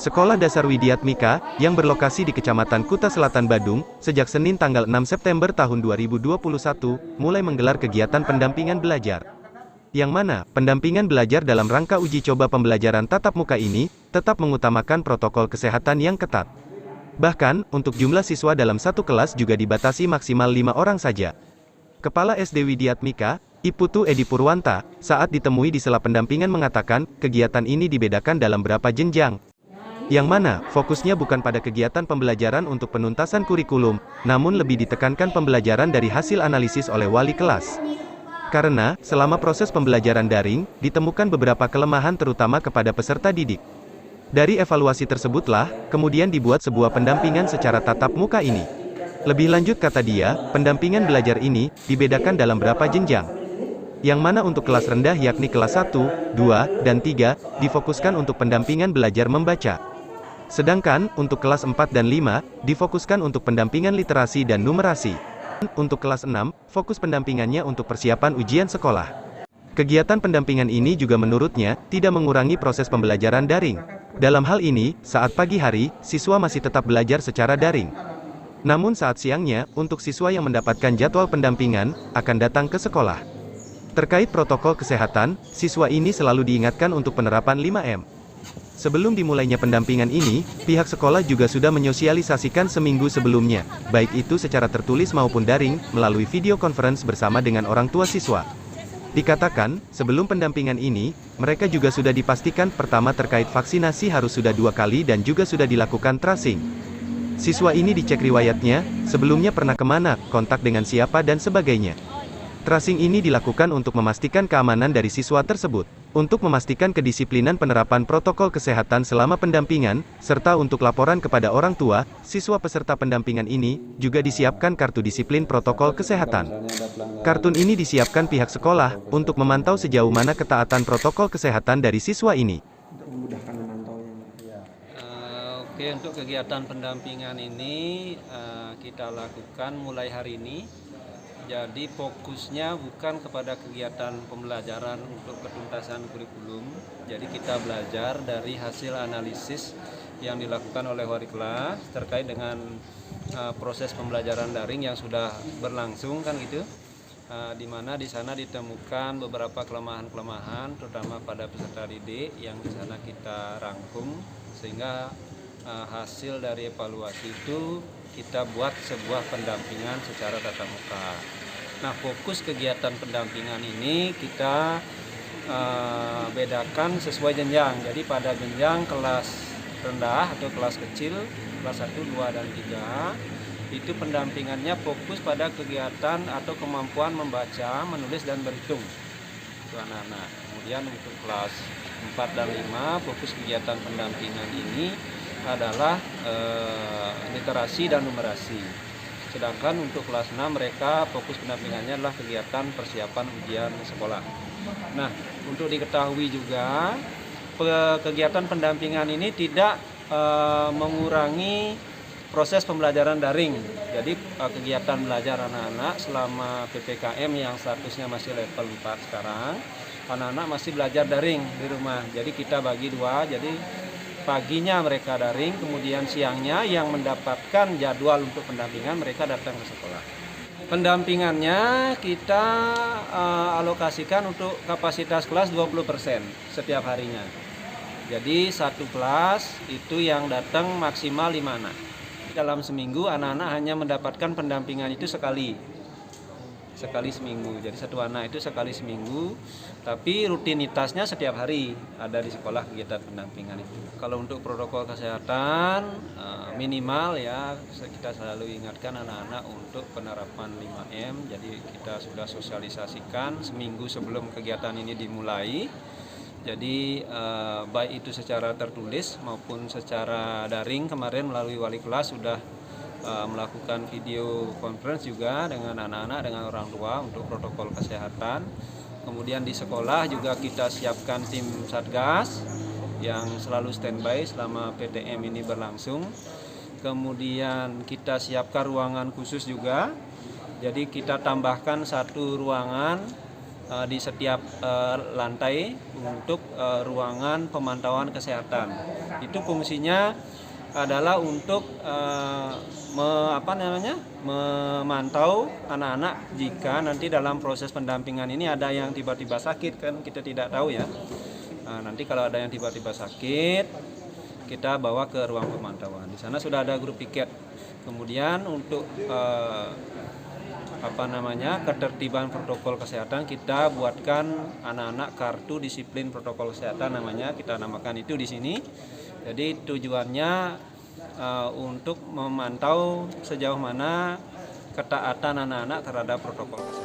Sekolah Dasar Widyatmika, yang berlokasi di Kecamatan Kuta Selatan Badung, sejak Senin tanggal 6 September tahun 2021, mulai menggelar kegiatan pendampingan belajar. Yang mana, pendampingan belajar dalam rangka uji coba pembelajaran tatap muka ini, tetap mengutamakan protokol kesehatan yang ketat. Bahkan, untuk jumlah siswa dalam satu kelas juga dibatasi maksimal 5 orang saja. Kepala SD Widyatmika, Iputu Edi Purwanta, saat ditemui di sela pendampingan mengatakan, kegiatan ini dibedakan dalam beberapa jenjang. Yang mana, fokusnya bukan pada kegiatan pembelajaran untuk penuntasan kurikulum, namun lebih ditekankan pembelajaran dari hasil analisis oleh wali kelas. Karena, selama proses pembelajaran daring, ditemukan beberapa kelemahan terutama kepada peserta didik. Dari evaluasi tersebutlah, kemudian dibuat sebuah pendampingan secara tatap muka ini. Lebih lanjut kata dia, pendampingan belajar ini, dibedakan dalam beberapa jenjang. Yang mana untuk kelas rendah yakni kelas 1, 2, dan 3, difokuskan untuk pendampingan belajar membaca. Sedangkan, untuk kelas 4 dan 5, difokuskan untuk pendampingan literasi dan numerasi. Untuk kelas 6, fokus pendampingannya untuk persiapan ujian sekolah. Kegiatan pendampingan ini juga menurutnya, tidak mengurangi proses pembelajaran daring. Dalam hal ini, saat pagi hari, siswa masih tetap belajar secara daring. Namun saat siangnya, untuk siswa yang mendapatkan jadwal pendampingan, akan datang ke sekolah. Terkait protokol kesehatan, siswa ini selalu diingatkan untuk penerapan 5M. Sebelum dimulainya pendampingan ini, pihak sekolah juga sudah menyosialisasikan seminggu sebelumnya, baik itu secara tertulis maupun daring, melalui video conference bersama dengan orang tua siswa. Dikatakan, sebelum pendampingan ini, mereka juga sudah dipastikan pertama terkait vaksinasi harus sudah 2 kali dan juga sudah dilakukan tracing. Siswa ini dicek riwayatnya, sebelumnya pernah kemana, kontak dengan siapa dan sebagainya. Tracing ini dilakukan untuk memastikan keamanan dari siswa tersebut. Untuk memastikan kedisiplinan penerapan protokol kesehatan selama pendampingan, serta untuk laporan kepada orang tua, siswa peserta pendampingan ini, juga disiapkan kartu disiplin protokol kesehatan. Kartun ini disiapkan pihak sekolah, untuk memantau sejauh mana ketaatan protokol kesehatan dari siswa ini. Oke, untuk kegiatan pendampingan ini kita lakukan mulai hari ini. Jadi fokusnya bukan kepada kegiatan pembelajaran untuk ketuntasan kurikulum. Jadi kita belajar dari hasil analisis yang dilakukan oleh wali kelas terkait dengan proses pembelajaran daring yang sudah berlangsung kan gitu. Di mana di sana ditemukan beberapa kelemahan-kelemahan terutama pada peserta didik yang di sana kita rangkum sehingga hasil dari evaluasi itu kita buat sebuah pendampingan secara tatap muka. Nah, fokus kegiatan pendampingan ini kita bedakan sesuai jenjang. Jadi pada jenjang kelas rendah atau kelas kecil, kelas 1, 2, dan 3, itu pendampingannya fokus pada kegiatan atau kemampuan membaca, menulis, dan berhitung. Itu anak-anak. Kemudian untuk kelas 4 dan 5, fokus kegiatan pendampingan ini adalah literasi dan numerasi. Sedangkan untuk kelas 6 mereka fokus pendampingannya adalah kegiatan persiapan ujian sekolah. Nah, untuk diketahui juga kegiatan pendampingan ini tidak mengurangi proses pembelajaran daring. Jadi kegiatan belajar anak-anak selama PPKM yang statusnya masih level 4 sekarang, anak-anak masih belajar daring di rumah. Jadi kita bagi dua, jadi paginya mereka daring, kemudian siangnya yang mendapatkan jadwal untuk pendampingan mereka datang ke sekolah. Pendampingannya kita alokasikan untuk kapasitas kelas 20% setiap harinya. Jadi satu kelas itu yang datang maksimal 5 anak. Dalam seminggu anak-anak hanya mendapatkan pendampingan itu sekali seminggu. Jadi satu anak itu sekali seminggu, tapi rutinitasnya setiap hari ada di sekolah kegiatan pendampingan itu. Kalau untuk protokol kesehatan minimal ya kita selalu ingatkan anak-anak untuk penerapan 5M. Jadi kita sudah sosialisasikan seminggu sebelum kegiatan ini dimulai. Jadi baik itu secara tertulis maupun secara daring, kemarin melalui wali kelas sudah melakukan video conference juga dengan anak-anak, dengan orang tua untuk protokol kesehatan. Kemudian di sekolah juga kita siapkan tim Satgas yang selalu standby selama PTM ini berlangsung. Kemudian kita siapkan ruangan khusus juga. Jadi kita tambahkan satu ruangan di setiap lantai untuk ruangan pemantauan kesehatan. Itu fungsinya adalah untuk memantau anak-anak jika nanti dalam proses pendampingan ini ada yang tiba-tiba sakit, kan kita tidak tahu ya. Nanti kalau ada yang tiba-tiba sakit, kita bawa ke ruang pemantauan. Di sana sudah ada grup piket. Kemudian untuk ketertiban protokol kesehatan, kita buatkan anak-anak kartu disiplin protokol kesehatan namanya, kita namakan itu di sini. Jadi tujuannya untuk memantau sejauh mana ketaatan anak-anak terhadap protokol kesehatan.